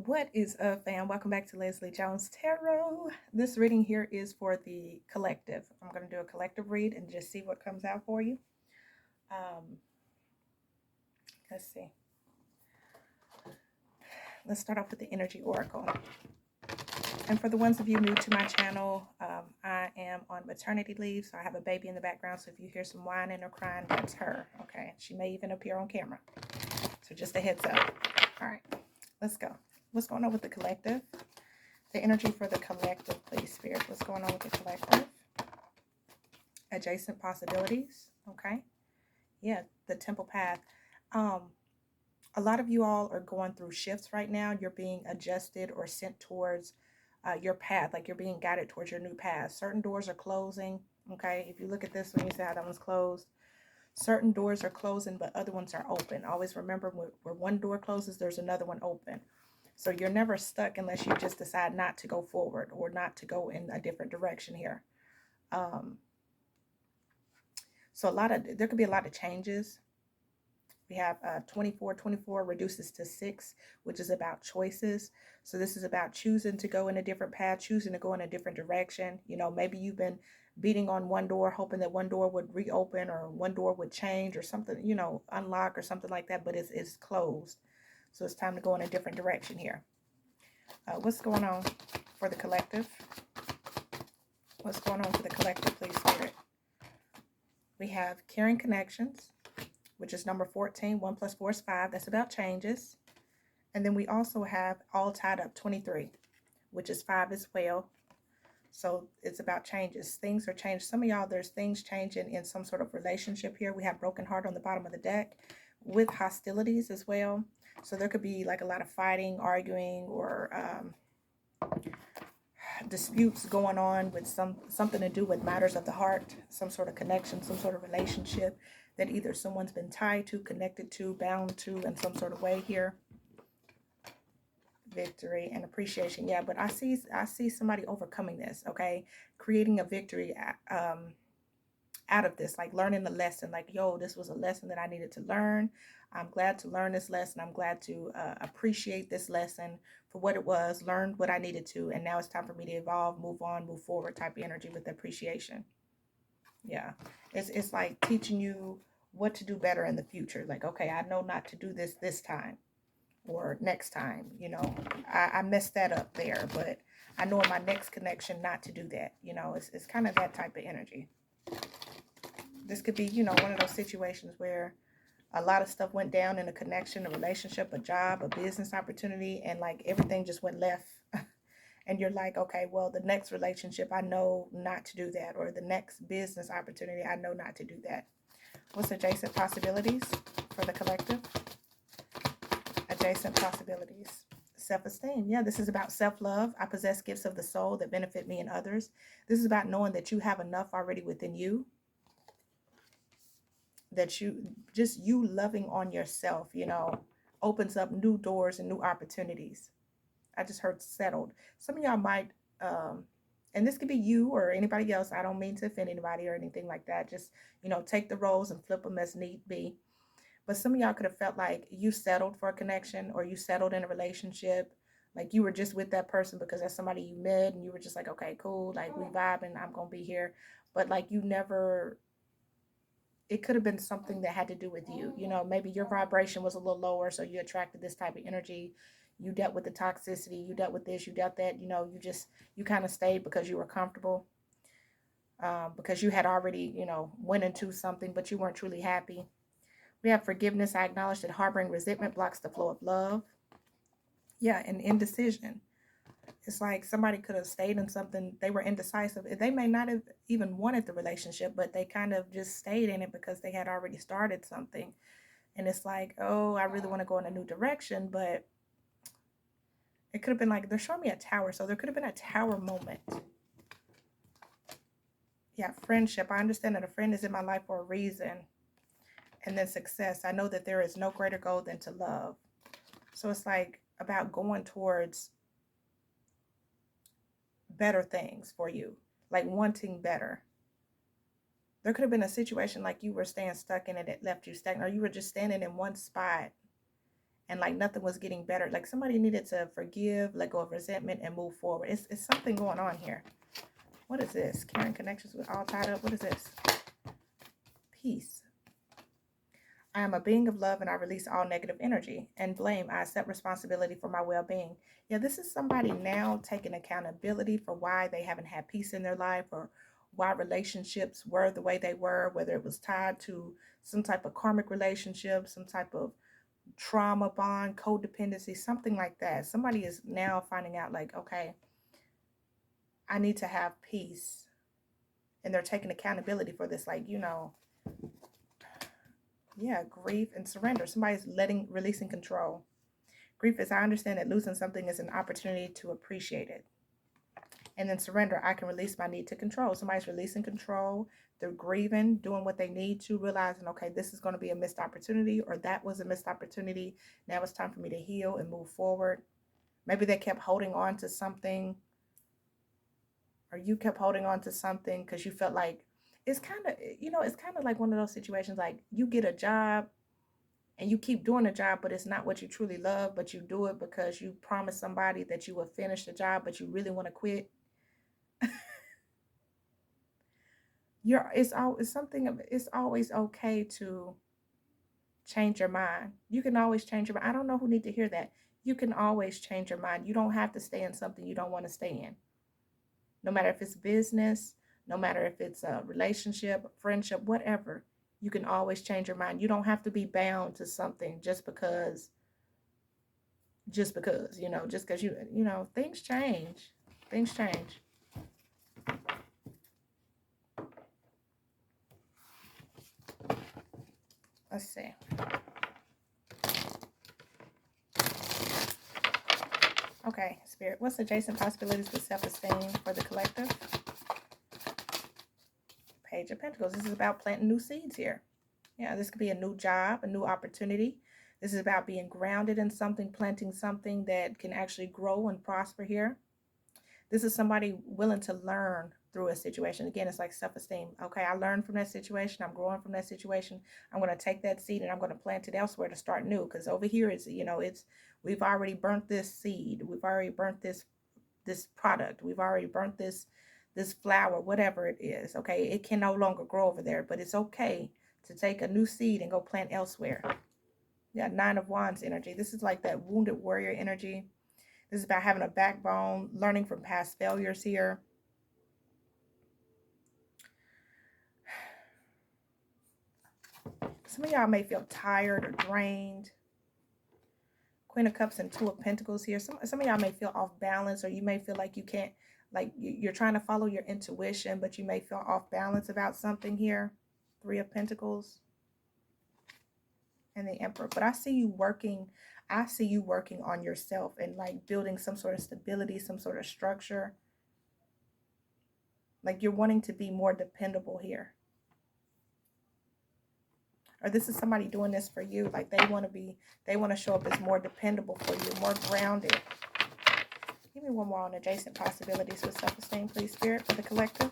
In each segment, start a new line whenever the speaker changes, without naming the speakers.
What is up, fam? Welcome back to Lesley Jones Tarot. This reading here is for the collective. I'm going to do a collective read and just see what comes out for you. Let's see. Let's start off with the energy oracle. And for the ones of you new to my channel, I am on maternity leave, so I have a baby in the background. So if you hear some whining or crying, that's her. Okay, she may even appear on camera. So just a heads up. All right, let's go. What's going on with the collective? The energy for the collective, please, Spirit. What's going on with the collective? Adjacent possibilities. Okay. Yeah, the temple path. A lot of you all are going through shifts right now. You're being adjusted or sent towards your path, like you're being guided towards your new path. Certain doors are closing. Okay. If you look at this one, you say how that one's closed. Certain doors are closing, but other ones are open. Always remember where one door closes, there's another one open. So you're never stuck unless you just decide not to go forward or not to go in a different direction here. So there could be a lot of changes. We have 24 reduces to 6, which is about choices. So this is about choosing to go in a different path, choosing to go in a different direction. You know, maybe you've been beating on one door, hoping that one door would reopen or one door would change or something, you know, unlock or something like that, but it's closed. So it's time to go in a different direction here. What's going on for the collective? What's going on for the collective, please, Spirit? We have caring connections, which is number 14. 1 plus 4 is 5. That's about changes. And then we also have all tied up 23, which is 5 as well. So it's about changes. Things are changed. Some of y'all, there's things changing in some sort of relationship here. We have broken heart on the bottom of the deck with hostilities as well. So there could be like a lot of fighting, arguing, or disputes going on with something to do with matters of the heart, some sort of connection, some sort of relationship that either someone's been tied to, connected to, bound to in some sort of way here. Victory and appreciation. Yeah, but I see somebody overcoming this, okay? Creating a victory out of this, like learning the lesson, like, yo, this was a lesson that I needed to learn. I'm glad to learn this lesson. I'm glad to appreciate this lesson for what it was, learned what I needed to, and now it's time for me to evolve, move on, move forward type of energy with appreciation. Yeah, it's like teaching you what to do better in the future. Like, okay, I know not to do this time or next time, you know, I messed that up there, but I know in my next connection not to do that. You know, it's kind of that type of energy. This could be, you know, one of those situations where a lot of stuff went down in a connection, a relationship, a job, a business opportunity, and like everything just went left. And you're like, okay, well, the next relationship, I know not to do that. Or the next business opportunity, I know not to do that. What's adjacent possibilities for the collective? Adjacent possibilities. Self-esteem. Yeah, this is about self-love. I possess gifts of the soul that benefit me and others. This is about knowing that you have enough already within you. That you loving on yourself, you know, opens up new doors and new opportunities. I just heard settled. Some of y'all might, and this could be you or anybody else. I don't mean to offend anybody or anything like that. Just, you know, take the roles and flip them as need be. But some of y'all could have felt like you settled for a connection or you settled in a relationship. Like you were just with that person because that's somebody you met and you were just like, okay, cool. Like we vibing, I'm going to be here. But like you never, it could have been something that had to do with you. You know, maybe your vibration was a little lower, so you attracted this type of energy. You dealt with the toxicity. You dealt with this. You dealt that. You know, you kind of stayed because you were comfortable, because you had already, you know, went into something, but you weren't truly happy. We have forgiveness. I acknowledge that harboring resentment blocks the flow of love. Yeah, and indecision. It's like somebody could have stayed in something. They were indecisive. They may not have even wanted the relationship, but they kind of just stayed in it because they had already started something. And it's like, oh, I really want to go in a new direction. But it could have been like, they're showing me a tower. So there could have been a tower moment. Yeah, friendship. I understand that a friend is in my life for a reason. And then success. I know that there is no greater goal than to love. So it's like about going towards better things for you, like wanting better. There could have been a situation like you were staying stuck in it that left you stagnant, or you were just standing in one spot and like nothing was getting better. Like somebody needed to forgive, let go of resentment, and move forward. It's something going on here. What is this? Carrying connections with all tied up. What is this? Peace. I am a being of love and I release all negative energy and blame. I accept responsibility for my well-being. Yeah, this is somebody now taking accountability for why they haven't had peace in their life, or why relationships were the way they were, whether it was tied to some type of karmic relationship, some type of trauma bond, codependency, something like that. Somebody is now finding out like, okay, I need to have peace. And they're taking accountability for this. Like, you know, yeah, grief and surrender. Somebody's releasing control. Grief is, I understand that losing something is an opportunity to appreciate it. And then surrender, I can release my need to control. Somebody's releasing control. They're grieving, doing what they need to, realizing, okay, this is going to be a missed opportunity, or that was a missed opportunity. Now it's time for me to heal and move forward. Maybe they kept holding on to something, or you kept holding on to something because you felt like, it's kind of, you know, it's kind of like one of those situations, like you get a job and you keep doing the job, but it's not what you truly love, but you do it because you promised somebody that you will finish the job, but you really want to quit. It's always okay to change your mind. You can always change your mind. I don't know who need to hear that. You can always change your mind. You don't have to stay in something you don't want to stay in. No matter if it's business, no matter if it's a relationship, friendship, whatever, you can always change your mind. You don't have to be bound to something just because, you know, just because you know, things change. Things change. Let's see. Okay, Spirit, what's adjacent possibilities with self-esteem for the collective? Page of Pentacles. This is about planting new seeds here. Yeah, this could be a new job, a new opportunity. This is about being grounded in something, planting something that can actually grow and prosper here. This is somebody willing to learn through a situation. Again, it's like self-esteem. Okay, I learned from that situation. I'm growing from that situation. I'm going to take that seed and I'm going to plant it elsewhere to start new. Because over here, it's, you know, we've already burnt this seed. We've already burnt this product. We've already burnt this flower, whatever it is. Okay, it can no longer grow over there, but it's okay to take a new seed and go plant elsewhere. Yeah, Nine of Wands energy. This is like that wounded warrior energy. This is about having a backbone, learning from past failures here. Some of y'all may feel tired or drained. Queen of Cups and Two of Pentacles here. Some of y'all may feel off balance, or you may feel like you can't, like you're trying to follow your intuition, but you may feel off balance about something here. Three of Pentacles and the Emperor. But I see you working on yourself and like building some sort of stability, some sort of structure. Like you're wanting to be more dependable here. Or this is somebody doing this for you. Like they want to show up as more dependable for you, more grounded. Give me one more on adjacent possibilities with self-esteem, please, Spirit, for the collective.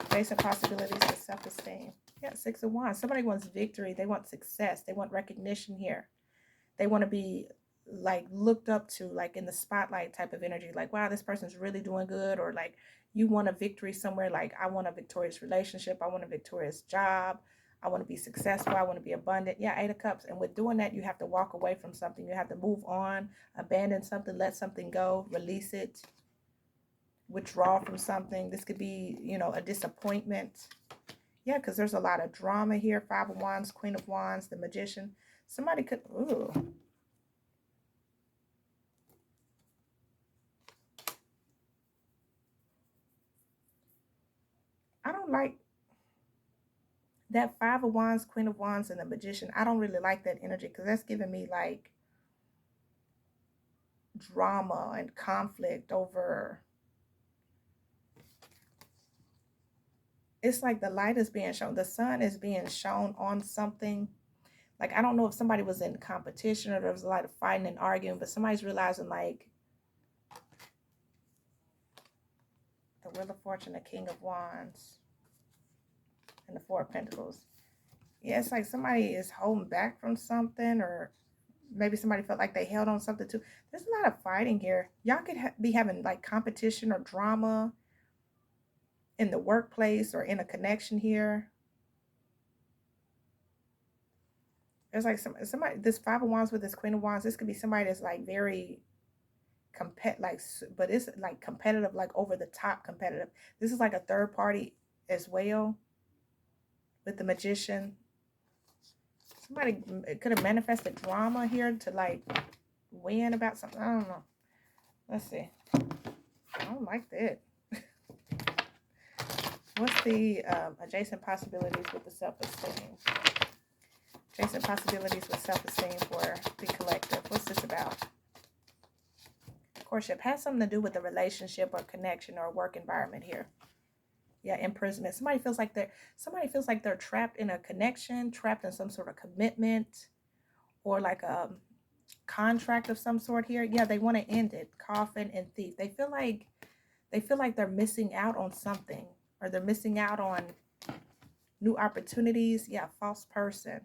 Adjacent possibilities with self-esteem. Yeah, Six of Wands. Somebody wants victory. They want success. They want recognition here. They want to be like looked up to, like in the spotlight type of energy. Like, wow, this person's really doing good. Or like you want a victory somewhere. Like, I want a victorious relationship. I want a victorious job. I want to be successful. I want to be abundant. Yeah, Eight of Cups. And with doing that, you have to walk away from something. You have to move on, abandon something, let something go, release it, withdraw from something. This could be, you know, a disappointment. Yeah, because there's a lot of drama here. Five of Wands, Queen of Wands, the Magician. Somebody could, ooh. I don't like that Five of Wands, Queen of Wands, and the Magician. I don't really like that energy because that's giving me like drama and conflict over. It's like the light is being shown. The sun is being shown on something. Like, I don't know if somebody was in competition or there was a lot of fighting and arguing, but somebody's realizing like the Wheel of Fortune, the King of Wands, and the Four of Pentacles. Yeah, it's like somebody is holding back from something, or maybe somebody felt like they held on something too. There's a lot of fighting here. Y'all could be having like competition or drama in the workplace or in a connection here. There's like somebody, this Five of Wands with this Queen of Wands, this could be somebody that's like very but it's like competitive, like over the top competitive. This is like a third party as well with the Magician. Somebody could have manifested drama here to like win about something. I don't know. Let's see. I don't like that. What's the adjacent possibilities with the self-esteem? Adjacent possibilities with self-esteem for the collective. What's this about? Courtship has something to do with the relationship or connection or work environment here. Yeah, imprisonment. Somebody feels like they're trapped in a connection, trapped in some sort of commitment, or like a contract of some sort here. Yeah, they want to end it. Coffin and Thief. They feel like they're missing out on something, or they're missing out on new opportunities. Yeah, false person.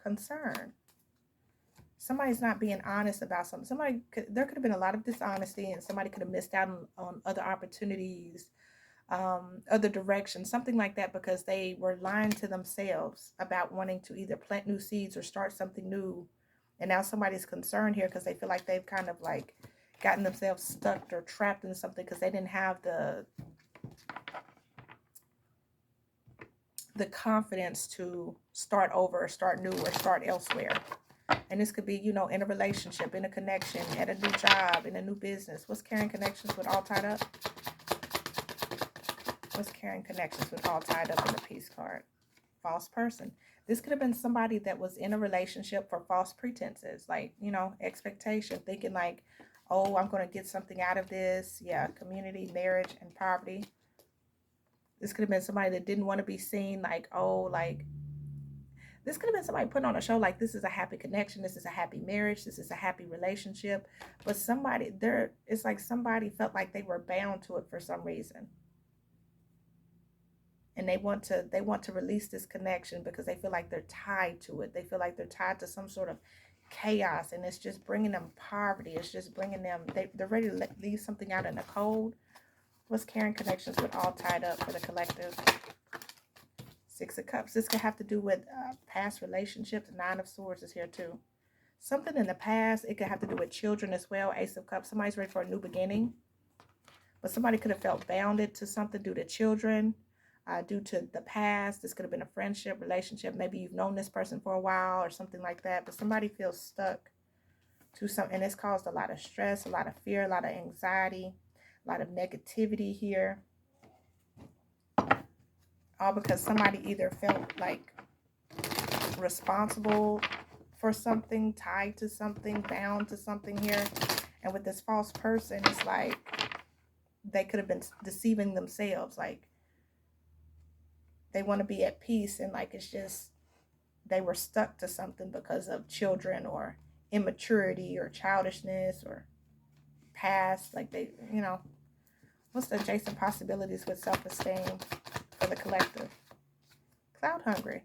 Concern. Somebody's not being honest about something. There could have been a lot of dishonesty, and somebody could have missed out on other opportunities, other directions, something like that, because they were lying to themselves about wanting to either plant new seeds or start something new. And now somebody's concerned here because they feel like they've kind of like gotten themselves stuck or trapped in something because they didn't have the confidence to start over or start new or start elsewhere. And this could be, you know, in a relationship, in a connection, at a new job, in a new business. What's carrying connections with all tied up? What's carrying connections with all tied up in the Peace card? False person. This could have been somebody that was in a relationship for false pretenses, like, you know, expectation, thinking like, oh, I'm going to get something out of this. Yeah, community, marriage, and poverty. This could have been somebody that didn't want to be seen like, oh, like, this could have been somebody putting on a show like this is a happy connection, this is a happy marriage, this is a happy relationship. But somebody there, it's like somebody felt like they were bound to it for some reason. And they want to release this connection because they feel like they're tied to it. They feel like they're tied to some sort of chaos, and it's just bringing them poverty. It's just bringing them, they're ready to leave something out in the cold. What's carrying connections with all tied up for the collective? Six of Cups. This could have to do with past relationships. Nine of Swords is here too. Something in the past. It could have to do with children as well. Ace of Cups. Somebody's ready for a new beginning. But somebody could have felt bounded to something due to children, due to the past. This could have been a friendship, relationship. Maybe you've known this person for a while or something like that. But somebody feels stuck to something. And it's caused a lot of stress, a lot of fear, a lot of anxiety, a lot of negativity here. All because somebody either felt like responsible for something, tied to something, bound to something here. And with this false person, it's like they could have been deceiving themselves. Like they want to be at peace, and like it's just they were stuck to something because of children or immaturity or childishness or past. Like they, you know, what's the adjacent possibilities with self-esteem for the collective? Cloud hungry.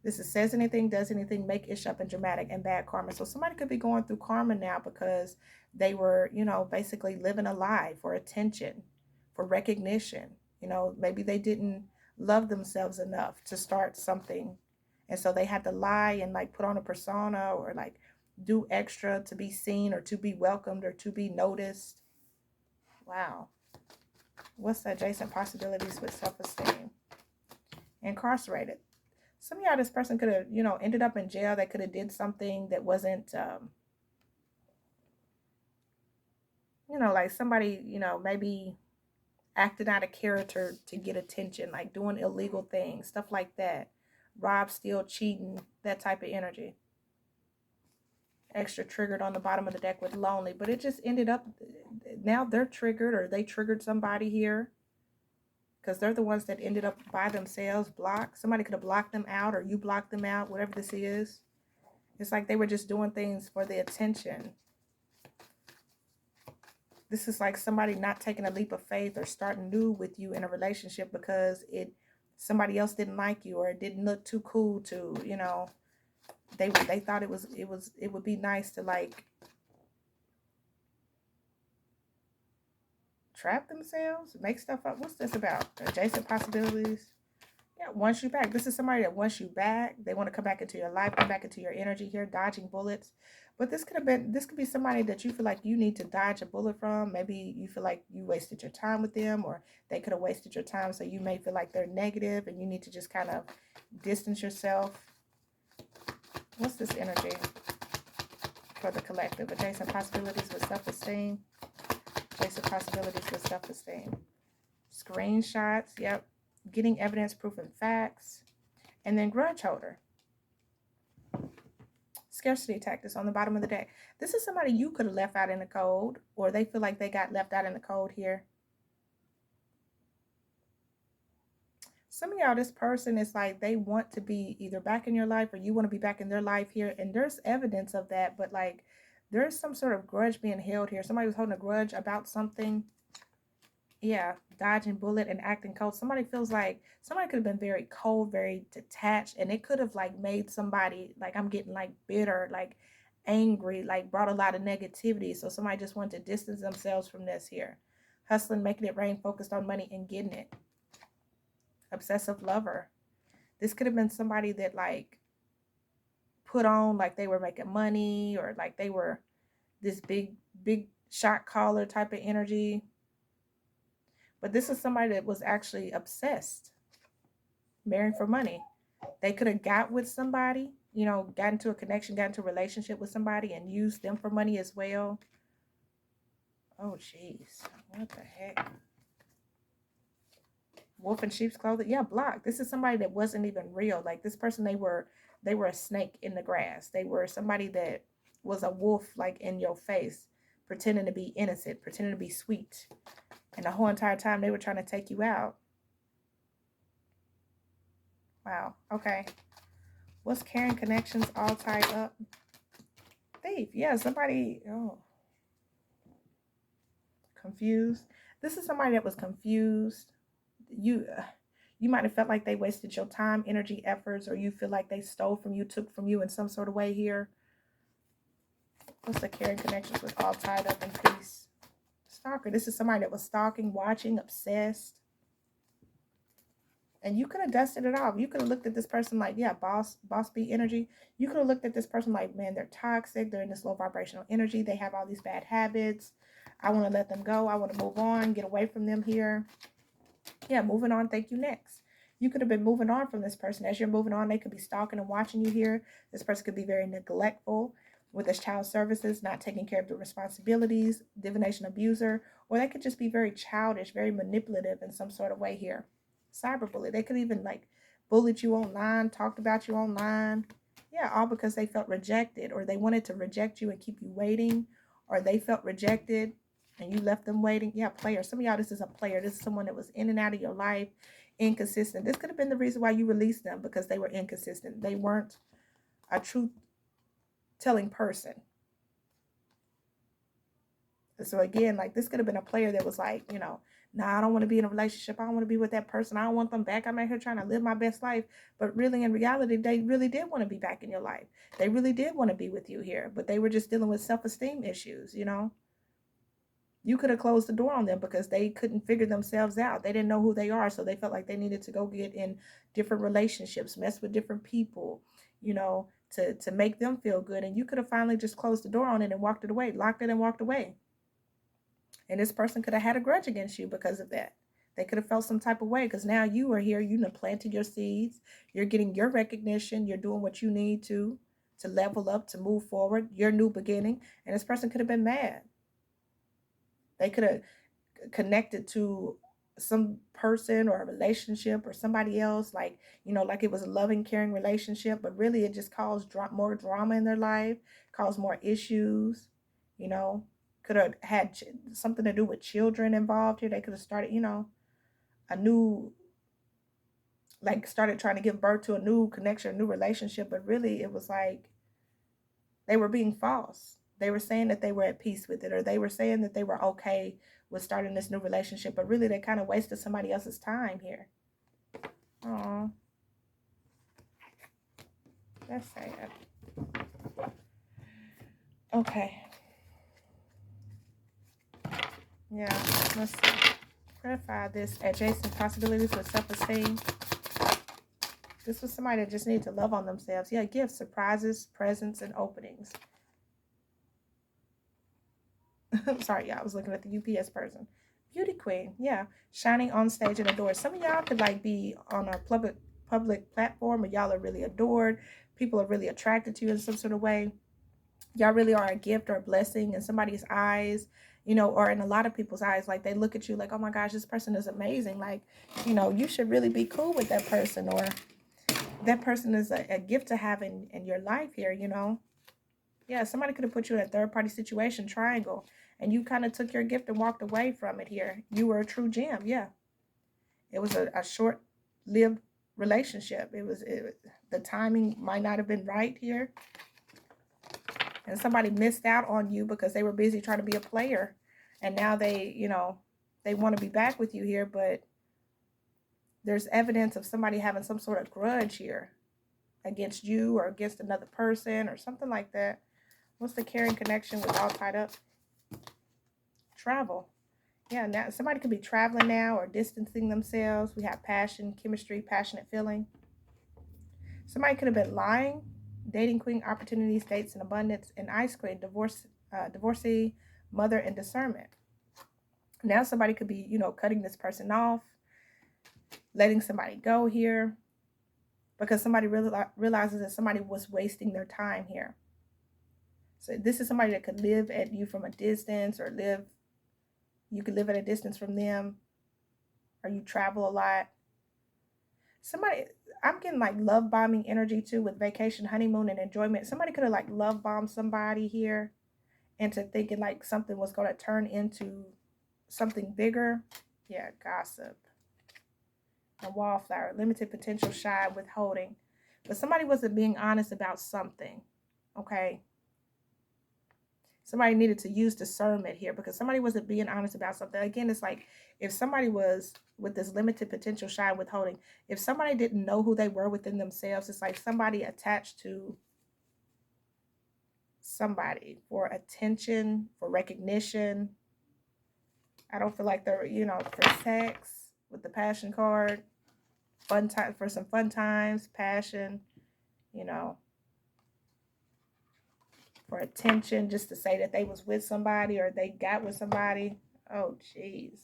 This is says anything, does anything, make ish up, and dramatic, and bad karma. So somebody could be going through karma now because they were, you know, basically living a lie for attention, for recognition. You know, maybe they didn't love themselves enough to start something. And so they had to lie and like put on a persona or like do extra to be seen or to be welcomed or to be noticed. Wow. What's the adjacent possibilities with self-esteem? Incarcerated. Some of y'all, this person could have, you know, ended up in jail. They could have did something that wasn't, you know, like somebody, you know, maybe acting out of character to get attention, like doing illegal things, stuff like that. Rob, steal, cheating, that type of energy. Extra triggered on the bottom of the deck with lonely. But it just ended up, now they're triggered, or they triggered somebody here. Because they're the ones that ended up by themselves blocked. Somebody could have blocked them out, or you blocked them out, whatever this is. It's like they were just doing things for the attention. This is like somebody not taking a leap of faith or starting new with you in a relationship because somebody else didn't like you, or it didn't look too cool to, you know, They thought it would be nice to like trap themselves, make stuff up. What's this about? Adjacent possibilities. Yeah, wants you back. This is somebody that wants you back. They want to come back into your life, come back into your energy here, dodging bullets. But this could be somebody that you feel like you need to dodge a bullet from. Maybe you feel like you wasted your time with them, or they could have wasted your time. So you may feel like they're negative and you need to just kind of distance yourself. What's this energy for the collective? Adjacent possibilities with self-esteem. Adjacent possibilities with self-esteem. Screenshots, yep. Getting evidence, proof, and facts. And then grudge holder. Scarcity tactics on the bottom of the deck. This is somebody you could have left out in the cold, or they feel like they got left out in the cold here. Some of y'all, this person is like they want to be either back in your life or you want to be back in their life here. And there's evidence of that, but like there's some sort of grudge being held here. Somebody was holding a grudge about something. Yeah, dodging bullet and acting cold. Somebody feels like somebody could have been very cold, very detached, and it could have like made somebody like, I'm getting like bitter, like angry, like brought a lot of negativity. So somebody just wanted to distance themselves from this here. Hustling, making it rain, focused on money and getting it. Obsessive lover. This could have been somebody that like put on like they were making money, or like they were this big shot caller type of energy. But this is somebody that was actually obsessed, marrying for money. They could have got with somebody, you know, got into a connection, got into a relationship with somebody and used them for money as well. Oh, jeez. What the heck? Wolf in sheep's clothing. Yeah, block. This is somebody that wasn't even real. Like this person, they were a snake in the grass. They were somebody that was a wolf like in your face, pretending to be innocent, pretending to be sweet. And the whole entire time they were trying to take you out. Wow. Okay. What's carrying connections all tied up? Thief. Yeah, somebody. Oh. Confused. This is somebody that was confused. You might have felt like they wasted your time, energy, efforts, or you feel like they stole from you, took from you in some sort of way here. What's the carrying connections with all tied up in peace? Stalker. This is somebody that was stalking, watching, obsessed. And you could have dusted it off. You could have looked at this person like, yeah, boss B energy. You could have looked at this person like, man, they're toxic. They're in this low vibrational energy. They have all these bad habits. I want to let them go. I want to move on, get away from them here. Yeah, moving on. Thank you. Next. You could have been moving on from this person. As you're moving on, they could be stalking and watching you here. This person could be very neglectful with this child services, not taking care of the responsibilities, divination abuser, or they could just be very childish, very manipulative in some sort of way here. Cyberbully. They could even like bullied you online, talked about you online. Yeah, all because they felt rejected, or they wanted to reject you and keep you waiting, or they felt rejected and you left them waiting. Yeah, player. Some of y'all, this is a player. This is someone that was in and out of your life, inconsistent. This could have been the reason why you released them, because they were inconsistent. They weren't a truth-telling person. So again, like this could have been a player that was like, you know, nah, I don't want to be in a relationship. I don't want to be with that person. I don't want them back. I'm out here trying to live my best life. But really, in reality, they really did want to be back in your life. They really did want to be with you here. But they were just dealing with self-esteem issues, you know. You could have closed the door on them because they couldn't figure themselves out. They didn't know who they are. So they felt like they needed to go get in different relationships, mess with different people, you know, to make them feel good. And you could have finally just closed the door on it and walked it away, locked it and walked away. And this person could have had a grudge against you because of that. They could have felt some type of way because now you are here. You have planted your seeds. You're getting your recognition. You're doing what you need to level up, to move forward, your new beginning. And this person could have been mad. They could have connected to some person or a relationship or somebody else, like, you know, like it was a loving, caring relationship, but really it just caused more drama in their life, caused more issues, you know. Could have had something to do with children involved here. They could have started, you know, a new, like started trying to give birth to a new connection, a new relationship, but really it was like they were being false. They were saying that they were at peace with it, or they were saying that they were okay with starting this new relationship, but really they kind of wasted somebody else's time here. Oh, that's sad. Okay. Yeah, let's see. Clarify this adjacent possibilities with self-esteem. This was somebody that just needed to love on themselves. Yeah, gifts, surprises, presents, and openings. I'm sorry, y'all. I was looking at the UPS person. Beauty queen. Yeah. Shining on stage and adored. Some of y'all could like be on a public platform where y'all are really adored. People are really attracted to you in some sort of way. Y'all really are a gift or a blessing in somebody's eyes, you know, or in a lot of people's eyes. Like they look at you like, oh my gosh, this person is amazing. Like, you know, you should really be cool with that person, or that person is a gift to have in your life here, you know. Yeah, somebody could have put you in a third-party situation, triangle, and you kind of took your gift and walked away from it here. You were a true gem, yeah. It was a short-lived relationship. The timing might not have been right here. And somebody missed out on you because they were busy trying to be a player. And now they, you know, they want to be back with you here, but there's evidence of somebody having some sort of grudge here against you or against another person or something like that. What's the caring connection with all tied up? Travel. Yeah, now somebody could be traveling now or distancing themselves. We have passion, chemistry, passionate feeling. Somebody could have been lying. Dating queen, opportunities, dates, and abundance. And ice queen, divorcee, mother, and discernment. Now somebody could be, you know, cutting this person off, letting somebody go here, because somebody realizes that somebody was wasting their time here. So this is somebody that could live at you from a distance, or you could live at a distance from them, or you travel a lot. Somebody, I'm getting like love bombing energy too with vacation, honeymoon, and enjoyment. Somebody could have like love bombed somebody here into thinking like something was going to turn into something bigger. Yeah, gossip. A wallflower, limited potential, shy, withholding. But somebody wasn't being honest about something, okay? Somebody needed to use discernment here because somebody wasn't being honest about something. Again, it's like if somebody was with this limited potential, shy, withholding, if somebody didn't know who they were within themselves, it's like somebody attached to somebody for attention, for recognition. I don't feel like they're, you know, for sex with the passion card, fun time, for some fun times, passion, you know, for attention, just to say that they was with somebody or they got with somebody. Oh, jeez.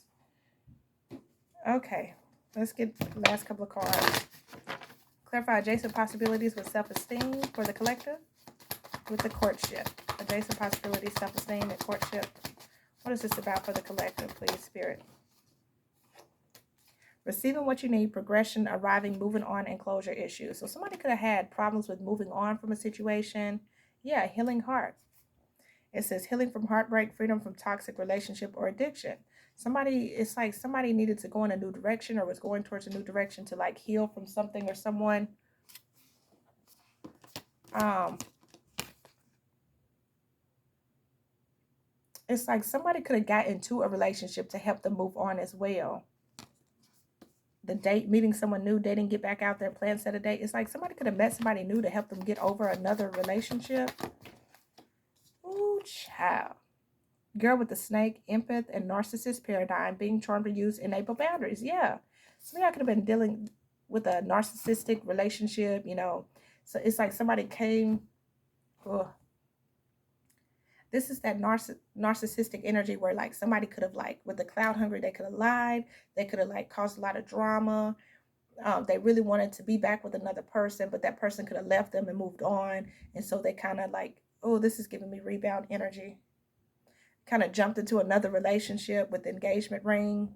Okay, let's get the last couple of cards. Clarify adjacent possibilities with self-esteem for the collective with the courtship. Adjacent possibilities, self-esteem, and courtship. What is this about for the collective, please, Spirit? Receiving what you need, progression, arriving, moving on, and closure issues. So somebody could have had problems with moving on from a situation. Yeah, healing heart. It says healing from heartbreak, freedom from toxic relationship or addiction. Somebody, it's like somebody needed to go in a new direction or was going towards a new direction to like heal from something or someone. It's like somebody could have got into a relationship to help them move on as well. The date, meeting someone new, dating, get back out there, plan, set a date. It's like somebody could have met somebody new to help them get over another relationship. Ooh, child. Girl with the snake, empath, and narcissist paradigm, being charmed to use, enable boundaries. Yeah. Some of y'all could have been dealing with a narcissistic relationship, you know. So it's like somebody came. Oh, this is that narcissistic energy where like somebody could have like with the cloud hungry, they could have lied. They could have like caused a lot of drama. They really wanted to be back with another person, but that person could have left them and moved on. And so they kind of like, oh, this is giving me rebound energy. Kind of jumped into another relationship with engagement ring.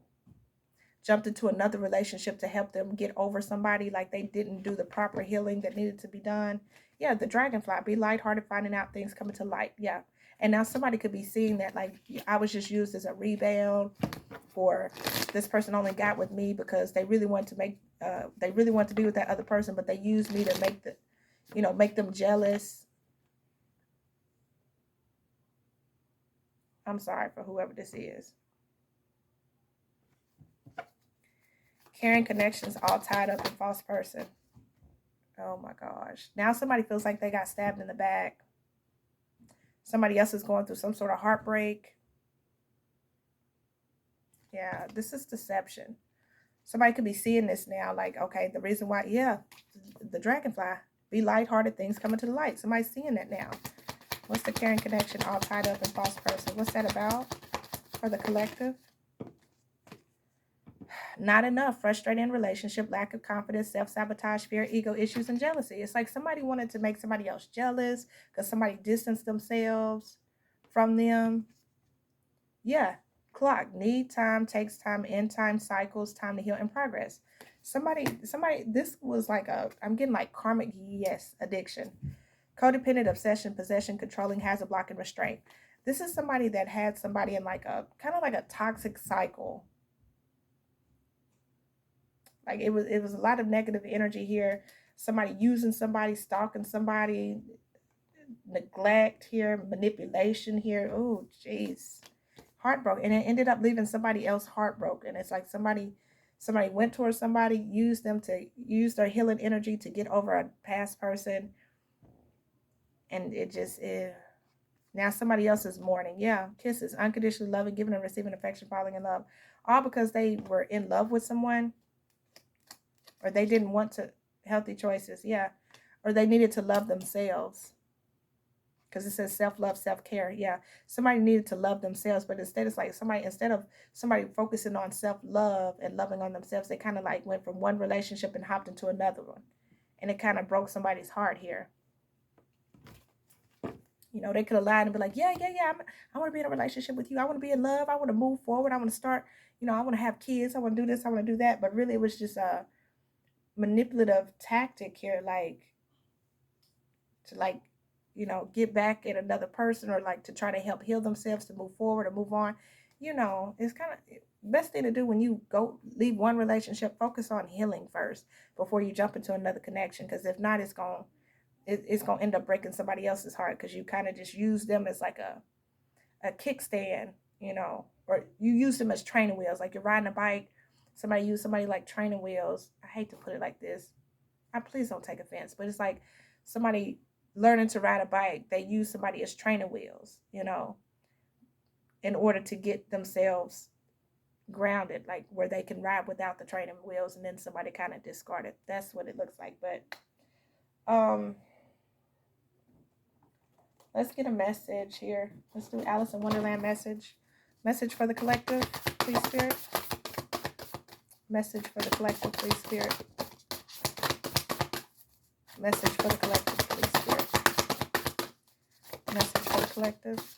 Jumped into another relationship to help them get over somebody, like they didn't do the proper healing that needed to be done. Yeah, the dragonfly, be lighthearted, finding out things coming to light. Yeah. And now somebody could be seeing that like I was just used as a rebound, or this person only got with me because they really want to be with that other person, but they used me to make them jealous. I'm sorry for whoever this is. Caring connections all tied up in false person. Oh my gosh. Now somebody feels like they got stabbed in the back. Somebody else is going through some sort of heartbreak. Yeah, this is deception. Somebody could be seeing this now, like, okay, the reason why, yeah, the dragonfly, be lighthearted, things coming to the light. Somebody's seeing that now. What's the caring connection, all tied up in false person? What's that about for the collective? Not enough, frustrating relationship, lack of confidence, self-sabotage, fear, ego issues, and jealousy. It's like somebody wanted to make somebody else jealous because somebody distanced themselves from them. Yeah, clock, need time, takes time, end time, cycles, time to heal and progress. Somebody, this was like I'm getting like karmic, yes, addiction. Codependent, obsession, possession, controlling, hazard, block, and restraint. This is somebody that had somebody in like a, kind of like a toxic cycle. Like it was a lot of negative energy here. Somebody using somebody, stalking somebody, neglect here, manipulation here. Oh, jeez. Heartbroken. And it ended up leaving somebody else heartbroken. It's like somebody went towards somebody, used them to use their healing energy to get over a past person. And it just is. Now somebody else is mourning. Yeah, kisses, unconditionally loving, giving and receiving affection, falling in love. All because they were in love with someone, or they didn't want to, healthy choices, yeah. Or they needed to love themselves. Because it says self-love, self-care. Yeah, somebody needed to love themselves, but instead it's like instead of somebody focusing on self-love and loving on themselves, they kind of like went from one relationship and hopped into another one. And it kind of broke somebody's heart here. You know, they could have lied and be like, yeah, I want to be in a relationship with you. I want to be in love. I want to move forward. I want to start, I want to have kids. I want to do this. I want to do that. But really, it was just a manipulative tactic here, like to get back at another person, or like to try to help heal themselves, to move forward or move on. It's kind of best thing to do when you go leave one relationship. Focus on healing first before you jump into another connection, because if not, it's going to end up breaking somebody else's heart, because you kind of just use them as like a kickstand, or you use them as training wheels. Like you're riding a bike, somebody use somebody like training wheels. I hate to put it like this. Please don't take offense, but it's like somebody learning to ride a bike, they use somebody as training wheels, in order to get themselves grounded, like where they can ride without the training wheels, and then somebody kind of discard it. That's what it looks like. But let's get a message here. Let's do Alice in Wonderland message. Message for the collective, please, Spirit. Message for the collective, please, Spirit. Message for the collective, please, Spirit. Message for the collective.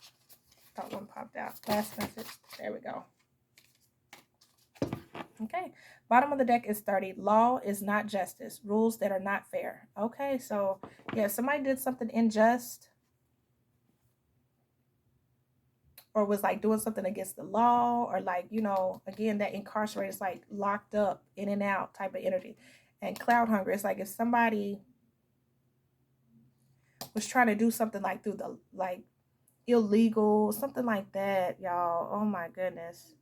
Thought one popped out. Last message. There we go. Okay. Bottom of the deck is 30. Law is not justice. Rules that are not fair. Okay. So, yeah, if somebody did something unjust, or was like doing something against the law, or like, again, that incarcerated is like locked up, in and out type of energy. And cloud hunger, it's like if somebody was trying to do something like through the like illegal, something like that, y'all. Oh my goodness.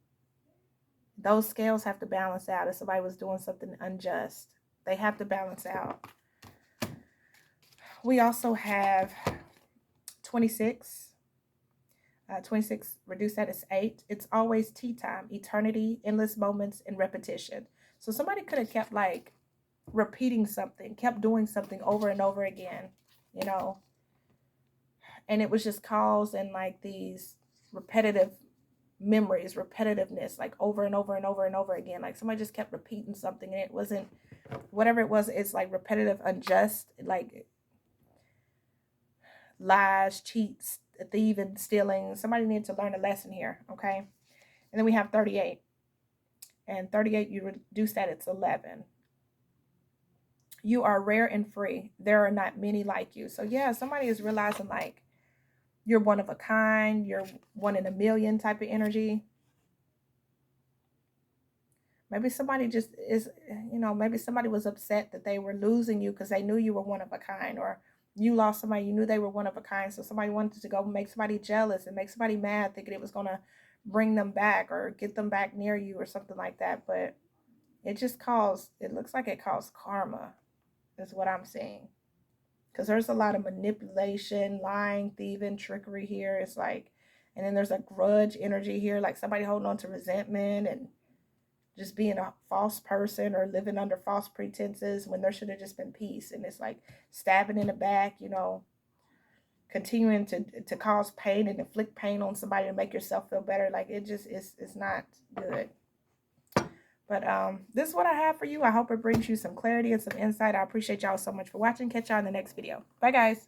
Those scales have to balance out. If somebody was doing something unjust, they have to balance out. We also have 26. 26, reduce that as 8. It's always tea time, eternity, endless moments, and repetition. So somebody could have kept like repeating something, kept doing something over and over again, and it was just causing like these repetitive memories, repetitiveness, like over and over and over and over again. Like somebody just kept repeating something, and it wasn't, whatever it was, it's like repetitive, unjust, like lies, cheats, thieving, stealing. Somebody needs to learn a lesson here, okay? And then we have 38. And 38, you reduce that, it's 11. You are rare and free. There are not many like you. So yeah, somebody is realizing like you're one of a kind, you're one in a million type of energy. Maybe somebody just is, maybe somebody was upset that they were losing you because they knew you were one of a kind, or you lost somebody, you knew they were one of a kind. So somebody wanted to go make somebody jealous and make somebody mad, thinking it was going to bring them back or get them back near you or something like that. But it just caused, it looks like it caused karma, is what I'm seeing. Because there's a lot of manipulation, lying, thieving, trickery here. It's like, and then there's a grudge energy here, like somebody holding on to resentment and just being a false person or living under false pretenses when there should have just been peace. And it's like stabbing in the back, you know, continuing to cause pain and inflict pain on somebody to make yourself feel better. Like it just is, it's not good. But this is what I have for you. I hope it brings you some clarity and some insight. I appreciate y'all so much for watching. Catch y'all in the next video. Bye, guys.